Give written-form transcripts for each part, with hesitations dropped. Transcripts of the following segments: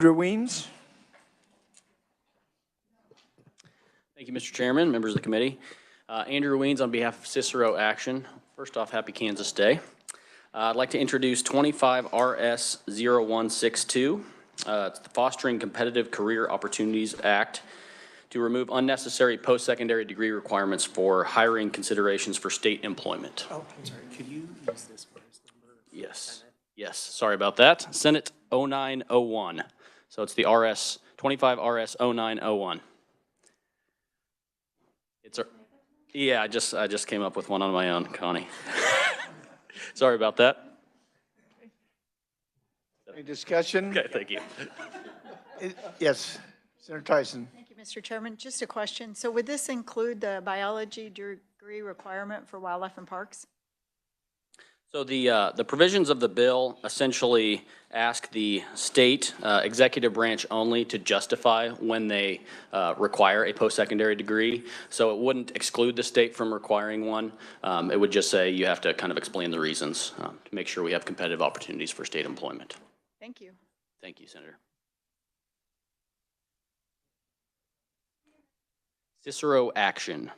Andrew Weens. Thank you, Mr. Chairman, members of the committee. Andrew Weens on behalf of Cicero Action. First off, happy Kansas Day. I'd like to introduce 25 RS 0162. It's the Fostering Competitive Career Opportunities Act to remove unnecessary post-secondary degree requirements for hiring considerations for state employment. Oh, I'm sorry. Could you use this first number? Yes. Yes. Sorry about that. Senate 0901. So it's the 25 RS 0901. Yeah, I just came up with one on my own, Connie. Sorry about that. Any discussion? Okay, thank you. Yes, Senator Tyson. Thank you, Mr. Chairman. Just a question. So would this include the biology degree requirement for wildlife and parks? So the provisions of the bill essentially ask the state executive branch only to justify when they require a post-secondary degree. So it wouldn't exclude the state from requiring one. It would just say you have to kind of explain the reasons to make sure we have competitive opportunities for state employment. Thank you. Thank you, Senator. Cicero Action.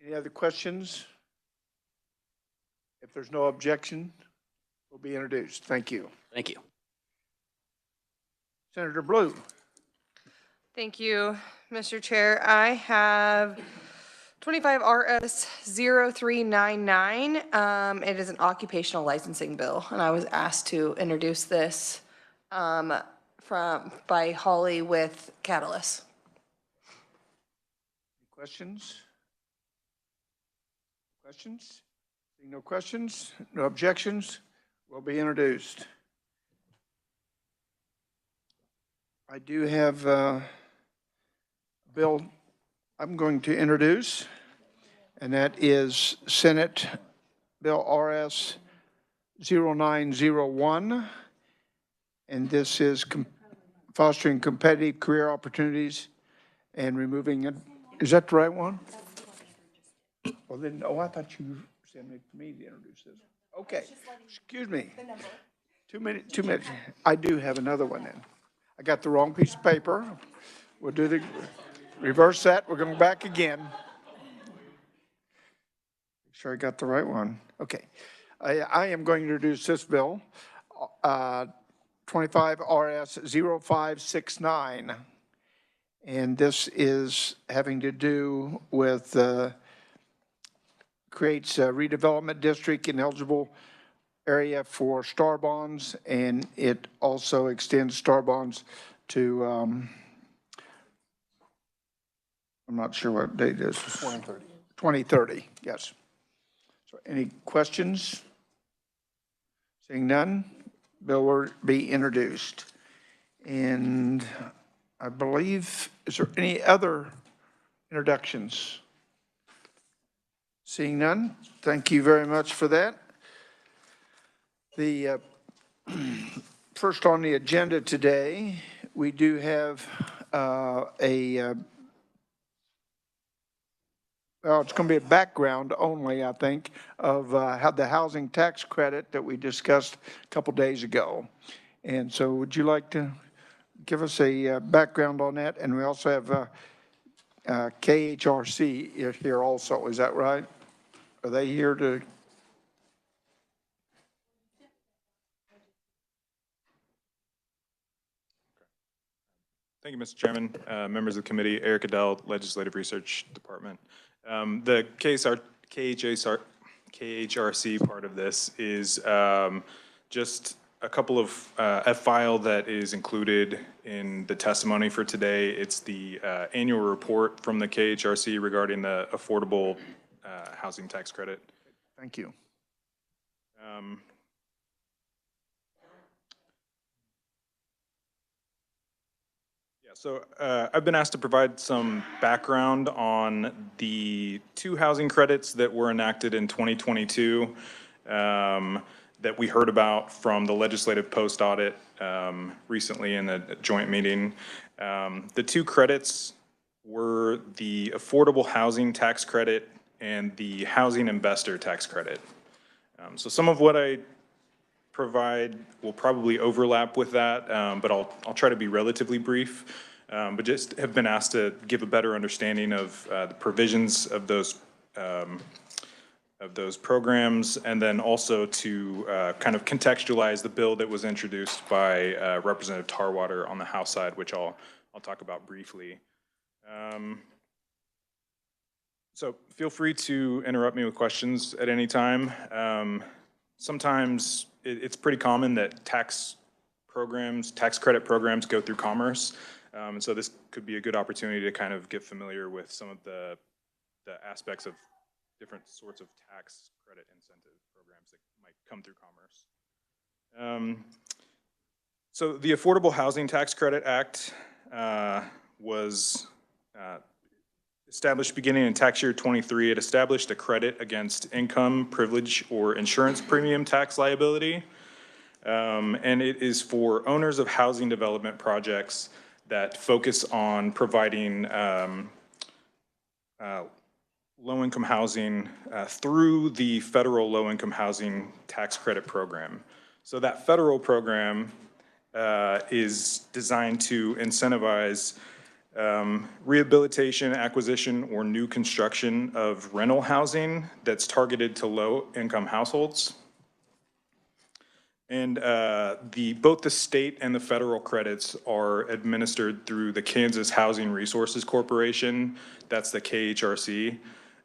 Any other questions? If there's no objection, will be introduced. Thank you. Thank you. Senator Blue. Thank you, Mr. Chair. I have 25 RS 0399. It is an occupational licensing bill, and I was asked to introduce this by Holly with Catalyst. Any questions? Questions? Seeing no questions, no objections, will be introduced. I do have a bill I'm going to introduce, and that is Senate Bill RS 0901, and this is fostering competitive career opportunities and removing it. Is that the right one? Well then, oh, I thought you sent it to me to introduce this. Okay, excuse me. 2 minutes. I do have another one then. I got the wrong piece of paper. We'll do the, reverse that. We're going back again. Make sure I got the right one. Okay. I am going to introduce this bill, 25 RS 0569. And this is having to do with creates a redevelopment district in eligible area for star bonds, and it also extends star bonds to, I'm not sure what date it is. 2030. 2030, yes. So any questions? Seeing none, bill will be introduced. And I believe, is there any other introductions? Seeing none, thank you very much for that. The first on the agenda today, we do have well, it's going to be a background only, I think, of how the housing tax credit that we discussed a couple days ago. And so would you like to give us a background on that? And we also have KHRC here also, is that right? Are they here to? Thank you, Mr. Chairman, members of the committee, Eric Adele, Legislative Research Department. The KHRC part of this is just a couple of, a file that is included in the testimony for today. It's the annual report from the KHRC regarding the affordable housing tax credit. Thank you. Yeah, so I've been asked to provide some background on the 2 housing credits that were enacted in 2022 that we heard about from the legislative post audit recently in a joint meeting. The 2 credits were the affordable housing tax credit and the housing investor tax credit. So some of what I provide will probably overlap with that, but I'll try to be relatively brief. But just have been asked to give a better understanding of the provisions of those programs, and then also to kind of contextualize the bill that was introduced by Representative Tarwater on the House side, which I'll talk about briefly. So feel free to interrupt me with questions at any time. Sometimes it's pretty common that tax credit programs go through Commerce. And so this could be a good opportunity to kind of get familiar with some of the aspects of different sorts of tax credit incentive programs that might come through Commerce. So the Affordable Housing Tax Credit Act was established beginning in tax year 23. It established a credit against income, privilege, or insurance premium tax liability. And it is for owners of housing development projects that focus on providing low-income housing through the federal low-income housing tax credit program. So that federal program is designed to incentivize rehabilitation, acquisition, or new construction of rental housing that's targeted to low-income households. And both the state and the federal credits are administered through the Kansas Housing Resources Corporation. That's the KHRC.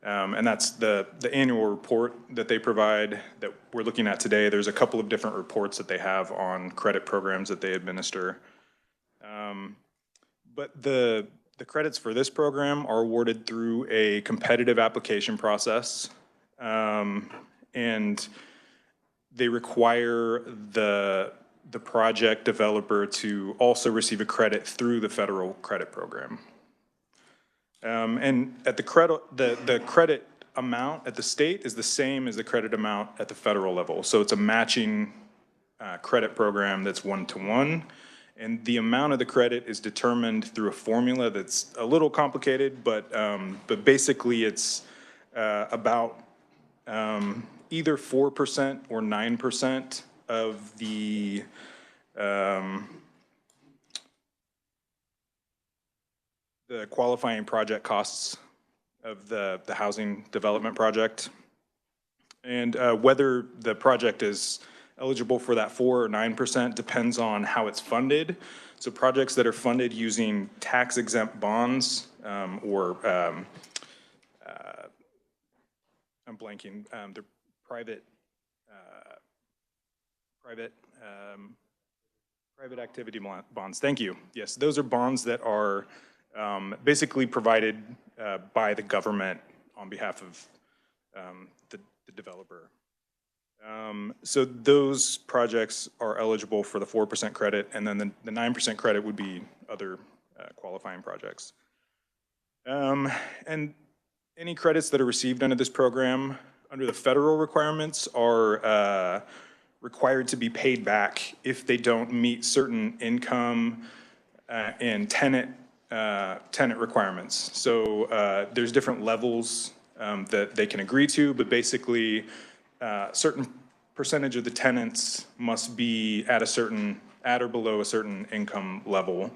And that's the annual report that they provide that we're looking at today. There's a couple of different reports that they have on credit programs that they administer. But the credits for this program are awarded through a competitive application process. And they require the project developer to also receive a credit through the federal credit program. And at the credit amount at the state is the same as the credit amount at the federal level. So it's a matching credit program that's 1-to-1. And the amount of the credit is determined through a formula that's a little complicated, but basically it's about either 4% or 9% of the qualifying project costs of the housing development project. And whether the project is eligible for that 4 or 9% depends on how it's funded. So projects that are funded using tax-exempt bonds or I'm blanking, they're private activity bonds. Thank you. Yes, those are bonds that are basically provided by the government on behalf of the developer. So those projects are eligible for the 4% credit, and then the 9% credit would be other qualifying projects. And any credits that are received under this program, under the federal requirements, are required to be paid back if they don't meet certain income and tenant requirements. So there's different levels that they can agree to, but basically certain percentage of the tenants must be at or below a certain income level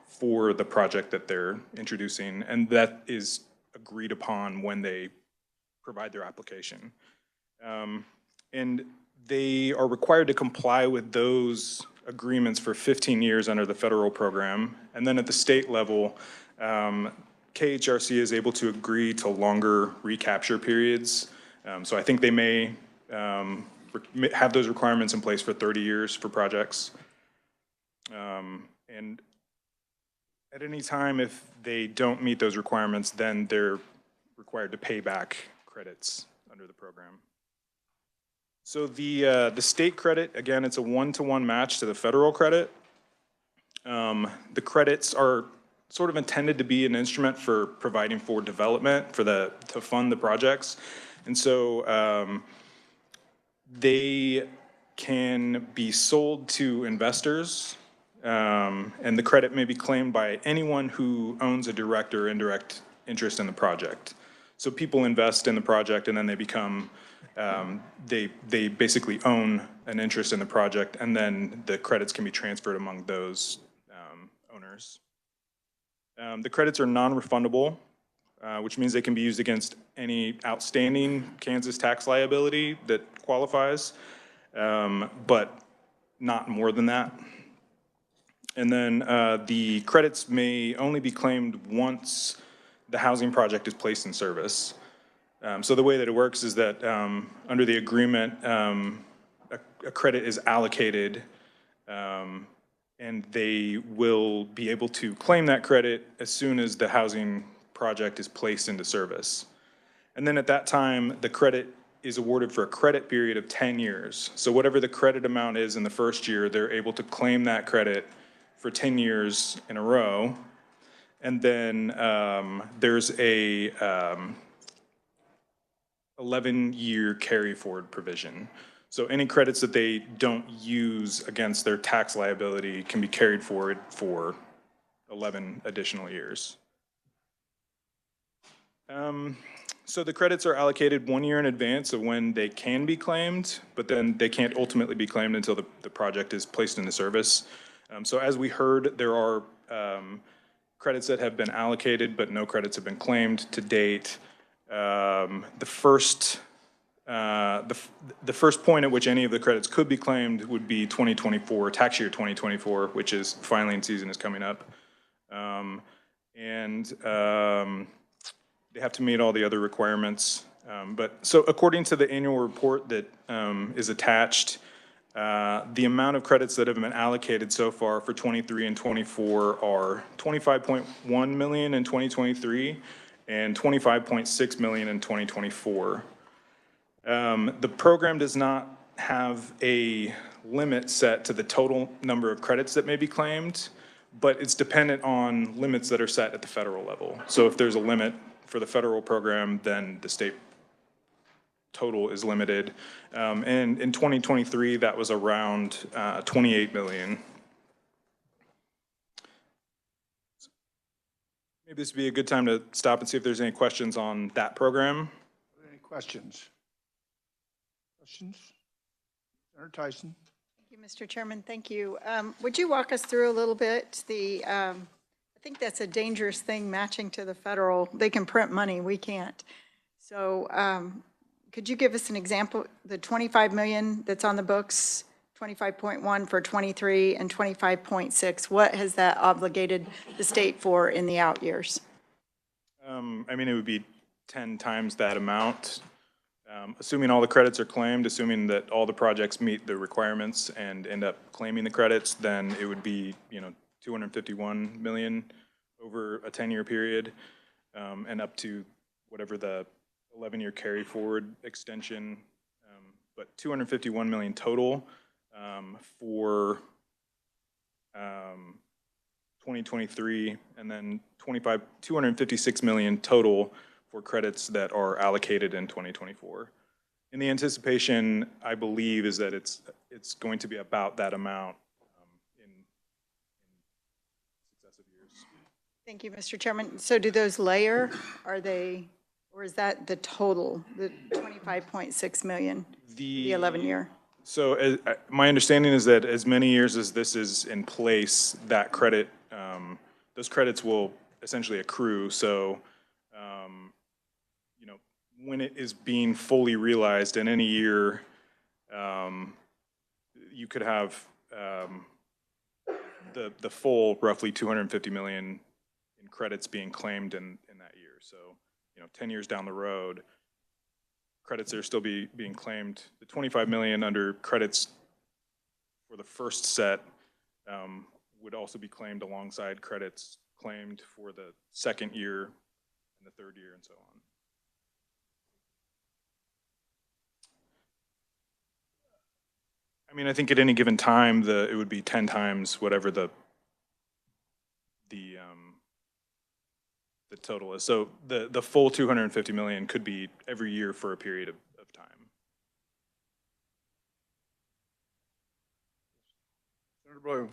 for the project that they're introducing, and that is agreed upon when they provide their application. And they are required to comply with those agreements for 15 years under the federal program, and then at the state level, KHRC is able to agree to longer recapture periods. So I think they may have those requirements in place for 30 years for projects. And at any time, if they don't meet those requirements, then they're required to pay back credits under the program. So the state credit, again, it's a 1-to-1 match to the federal credit. The credits are sort of intended to be an instrument for providing for development, to fund the projects. And so they can be sold to investors, and the credit may be claimed by anyone who owns a direct or indirect interest in the project. So people invest in the project and then they become, they basically own an interest in the project, and then the credits can be transferred among those owners. The credits are non-refundable, which means they can be used against any outstanding Kansas tax liability that qualifies, but not more than that. And then the credits may only be claimed once the housing project is placed in service. So the way that it works is that under the agreement, a credit is allocated, and they will be able to claim that credit as soon as the housing project is placed into service. And then at that time, the credit is awarded for a credit period of 10 years. So whatever the credit amount is in the first year, they're able to claim that credit for 10 years in a row. And then there's a 11-year carry forward provision. So any credits that they don't use against their tax liability can be carried forward for 11 additional years. So the credits are allocated 1 year in advance of when they can be claimed, but then they can't ultimately be claimed until the project is placed into service. So as we heard, there are credits that have been allocated, but no credits have been claimed to date. The first point at which any of the credits could be claimed would be 2024, tax year 2024, which is filing season is coming up. They have to meet all the other requirements. So according to the annual report that is attached, the amount of credits that have been allocated so far for 23 and 24 are 25.1 million in 2023 and 25.6 million in 2024. The program does not have a limit set to the total number of credits that may be claimed, but it's dependent on limits that are set at the federal level. So if there's a limit for the federal program, then the state total is limited. And in 2023, that was around 28 million. Maybe this would be a good time to stop and see if there's any questions on that program. Any questions? Questions? Senator Tyson? Thank you, Mr. Chairman. Thank you. Would you walk us through a little bit I think that's a dangerous thing, matching to the federal. They can print money, we can't. So could you give us an example, the 25 million that's on the books, 25.1 for 23 and 25.6, what has that obligated the state for in the out years? I mean, it would be 10 times that amount. Assuming all the credits are claimed, assuming that all the projects meet the requirements and end up claiming the credits, then it would be, 251 million over a 10-year period, and up to whatever the 11-year carry forward extension, but 251 million total for 2023, and then 256 million total for credits that are allocated in 2024. And the anticipation, I believe, is that it's going to be about that amount in successive years. Thank you, Mr. Chairman. So do those layer, or is that the total, the 25.6 million, the 11-year? So my understanding is that as many years as this is in place, that credit, those credits will essentially accrue. So, when it is being fully realized in any year, you could have the full roughly 250 million in credits being claimed in that year. So, 10 years down the road, credits are still being claimed. The 25 million under credits for the first set would also be claimed alongside credits claimed for the second year and the third year and so on. I mean, I think at any given time, it would be 10 times whatever the total is. So the full 250 million could be every year for a period of time. Senator Bloom?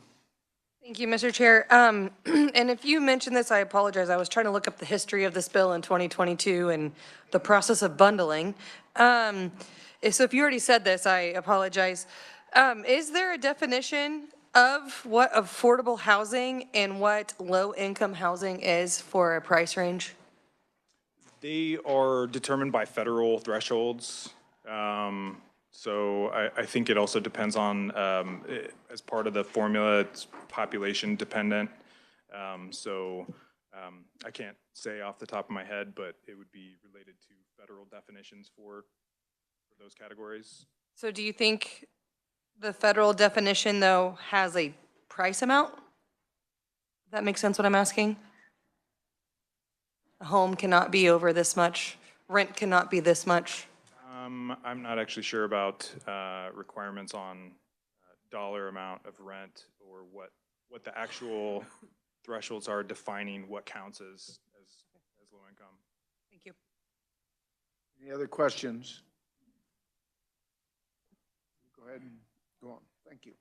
Thank you, Mr. Chair. And if you mentioned this, I apologize. I was trying to look up the history of this bill in 2022 and the process of bundling. So if you already said this, I apologize. Is there a definition of what affordable housing and what low-income housing is for a price range? They are determined by federal thresholds. So I think it also depends on, as part of the formula, it's population dependent. I can't say off the top of my head, but it would be related to federal definitions for those categories. So do you think the federal definition, though, has a price amount? That makes sense what I'm asking? A home cannot be over this much, rent cannot be this much. I'm not actually sure about requirements on dollar amount of rent or what the actual thresholds are defining what counts as low income. Thank you. Any other questions? Go ahead and go on. Thank you.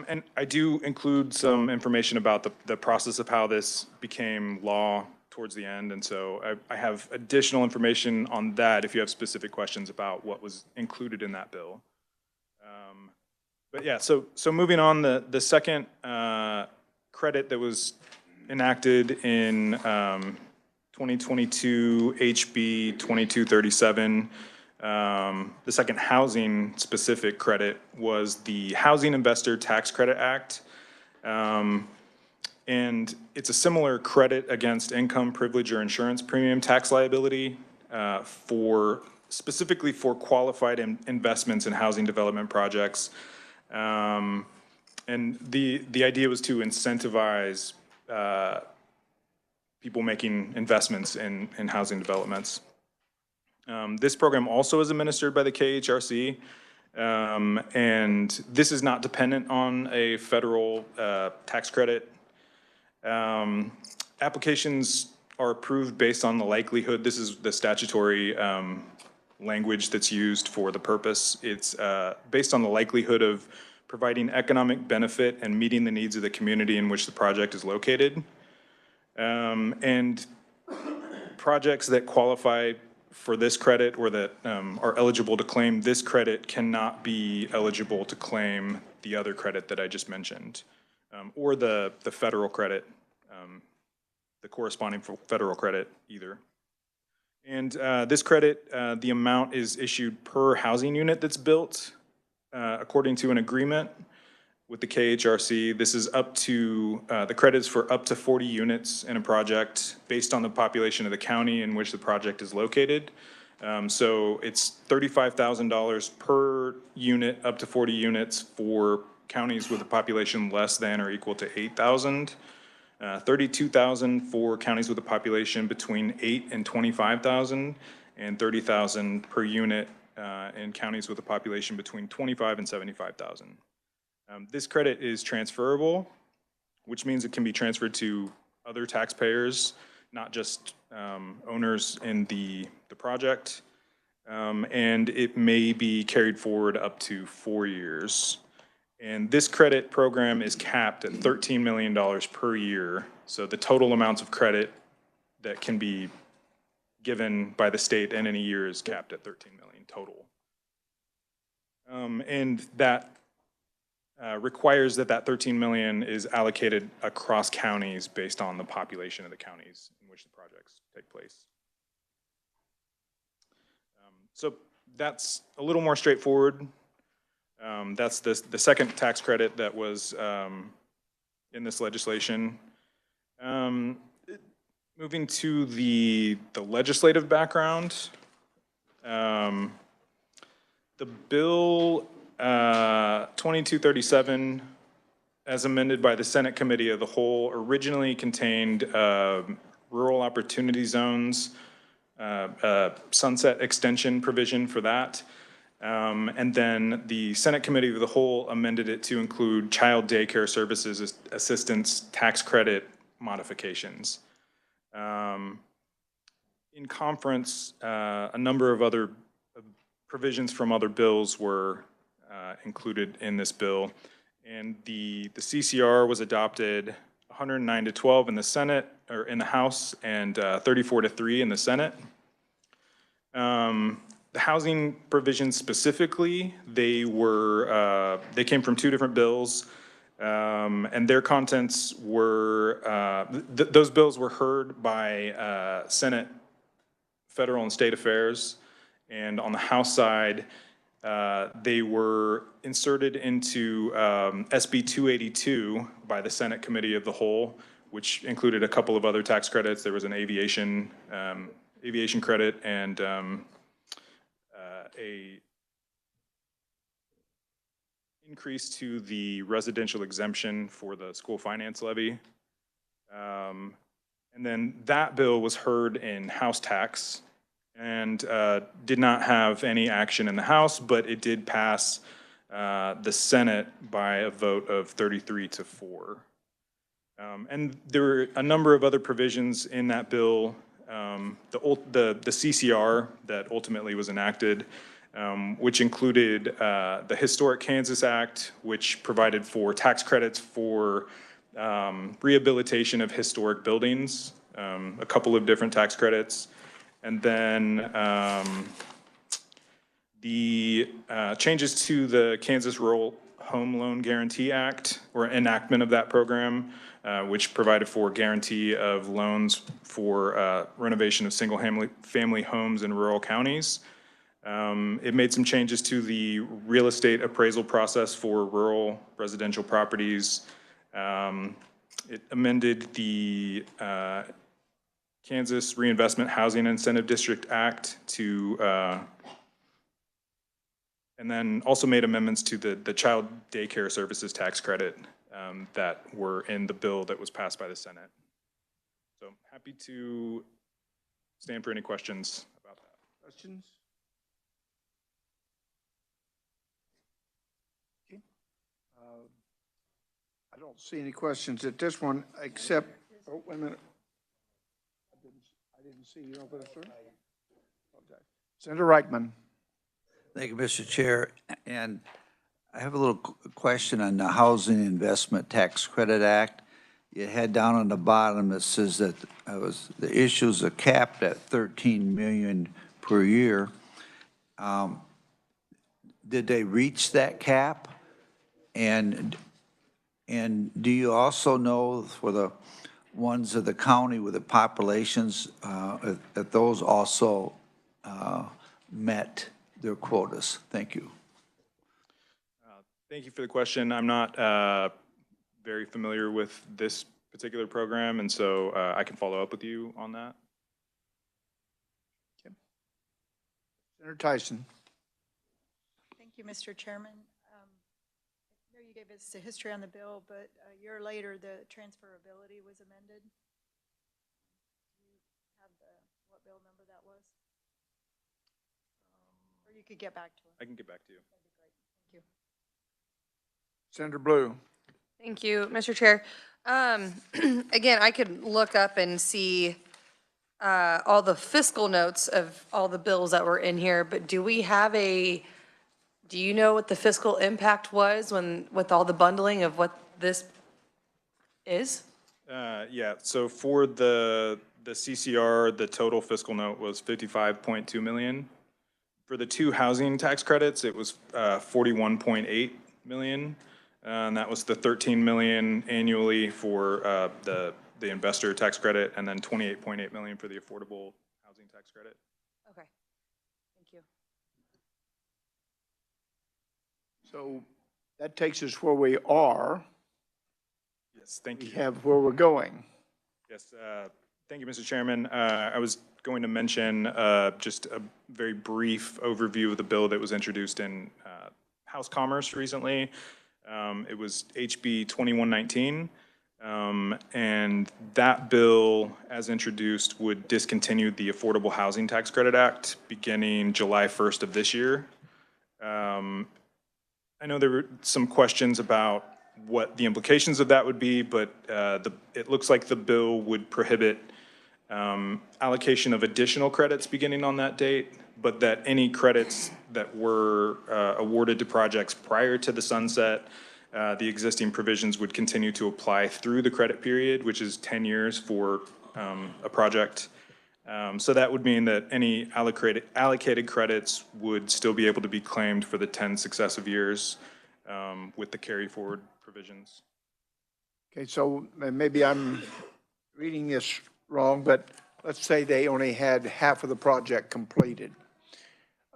And I do include some information about the process of how this became law towards the end. And so I have additional information on that if you have specific questions about what was included in that bill. But yeah, so moving on, the second credit that was enacted in 2022 HB 2237, the second housing specific credit was the Housing Investor Tax Credit Act. And it's a similar credit against income, privilege, or insurance premium tax liability specifically for qualified investments in housing development projects. And the idea was to incentivize people making investments in housing developments. This program also is administered by the KHRC, and this is not dependent on a federal tax credit. Applications are approved based on the likelihood. This is the statutory language that's used for the purpose. It's based on the likelihood of providing economic benefit and meeting the needs of the community in which the project is located. And projects that qualify for this credit or that are eligible to claim this credit cannot be eligible to claim the other credit that I just mentioned, or the federal credit, the corresponding federal credit either. And this credit, the amount is issued per housing unit that's built according to an agreement with the KHRC. This is up to, the credits for up to 40 units in a project based on the population of the county in which the project is located. So it's $35,000 per unit, up to 40 units for counties with a population less than or equal to 8,000. $32,000 for counties with a population between 8 and 25,000, and $30,000 per unit in counties with a population between 25 and 75,000. This credit is transferable, which means it can be transferred to other taxpayers, not just owners in the project, and it may be carried forward up to 4 years. And this credit program is capped at $13 million per year. So the total amounts of credit that can be given by the state in any year is capped at $13 million total. And that requires that 13 million is allocated across counties based on the population of the counties in which the projects take place. So that's a little more straightforward. That's the second tax credit that was in this legislation. Moving to the legislative background, the bill 2237, as amended by the Senate Committee of the Whole, originally contained rural opportunity zones, sunset extension provision for that. And then the Senate Committee of the Whole amended it to include child daycare services assistance tax credit modifications. In conference, a number of other provisions from other bills were included in this bill. And the CCR was adopted 109-12 in the Senate, or in the House, and 34-3 in the Senate. The housing provisions specifically, they came from two different bills, and their contents were, those bills were heard by Senate Federal and State Affairs, and on the House side, they were inserted into SB 282 by the Senate Committee of the Whole, which included a couple of other tax credits. There was an aviation credit and a increase to the residential exemption for the school finance levy. And then that bill was heard in House tax and did not have any action in the House, but it did pass the Senate by a vote of 33-4. And there were a number of other provisions in that bill. The CCR that ultimately was enacted, which included the Historic Kansas Act, which provided for tax credits for rehabilitation of historic buildings, a couple of different tax credits. And then the changes to the Kansas Rural Home Loan Guarantee Act, or enactment of that program, which provided for guarantee of loans for renovation of single-family homes in rural counties. It made some changes to the real estate appraisal process for rural residential properties. It amended the Kansas Reinvestment Housing Incentive District Act to, and then also made amendments to the child daycare services tax credit that were in the bill that was passed by the Senate. So happy to stand for any questions about that. Questions? Okay. I don't see any questions at this one, except, oh, wait a minute. I didn't see you over there, sir. Okay. Senator Reichman. Thank you, Mr. Chair. And I have a little question on the Housing Investment Tax Credit Act. You had down on the bottom, it says that the issues are capped at 13 million per year. Did they reach that cap? And do you also know for the ones of the county with the populations, that those also met their quotas? Thank you. Thank you for the question. I'm not very familiar with this particular program, and so I can follow up with you on that. Okay. Senator Tyson. Thank you, Mr. Chairman. I know you gave us a history on the bill, but a year later, the transferability was amended. Do you have what bill number that was? Or you could get back to us. I can get back to you. That'd be great. Thank you. Senator Blue. Thank you, Mr. Chair. Again, I could look up and see all the fiscal notes of all the bills that were in here, but do you know what the fiscal impact was with all the bundling of what this is? Yeah, so for the CCR, the total fiscal note was 55.2 million. For the two housing tax credits, it was 41.8 million. And that was the 13 million annually for the investor tax credit, and then 28.8 million for the affordable housing tax credit. Okay, thank you. So that takes us where we are. Yes, thank you. We have where we're going. Yes, thank you, Mr. Chairman. I was going to mention just a very brief overview of the bill that was introduced in House Commerce recently. It was HB 2119, and that bill, as introduced, would discontinue the Affordable Housing Tax Credit Act beginning July 1st of this year. I know there were some questions about what the implications of that would be, but it looks like the bill would prohibit allocation of additional credits beginning on that date, but that any credits that were awarded to projects prior to the sunset The existing provisions would continue to apply through the credit period, which is 10 years for a project. So that would mean that any allocated credits would still be able to be claimed for the 10 successive years with the carry forward provisions. Okay, so maybe I'm reading this wrong, but let's say they only had half of the project completed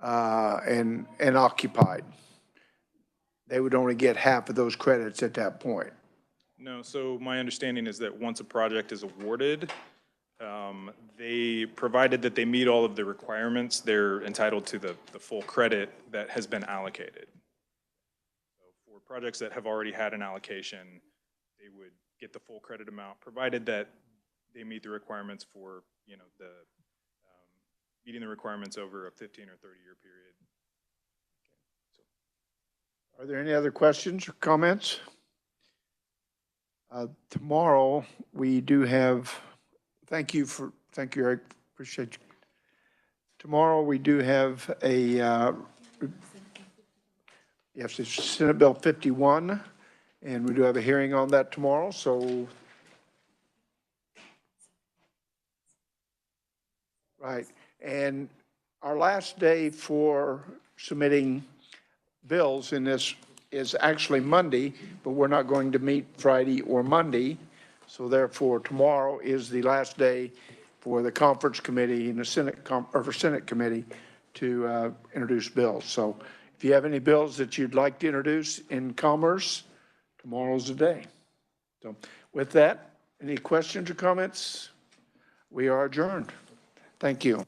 and occupied. They would only get half of those credits at that point. No, so my understanding is that once a project is awarded, they, provided that they meet all of the requirements, they're entitled to the full credit that has been allocated. So for projects that have already had an allocation, they would get the full credit amount, provided that they meet the requirements for, you know, the, meeting the requirements over a 15 or 30-year period. Are there any other questions or comments? Tomorrow, we do have, thank you, Eric, appreciate you. Tomorrow, we do have a, yes, it's Senate Bill 51, and we do have a hearing on that tomorrow, so. Right, and our last day for submitting bills in this is actually Monday, but we're not going to meet Friday or Monday. So therefore, tomorrow is the last day for the conference committee and the Senate committee to introduce bills. So if you have any bills that you'd like to introduce in commerce, tomorrow's the day. So with that, any questions or comments? We are adjourned. Thank you.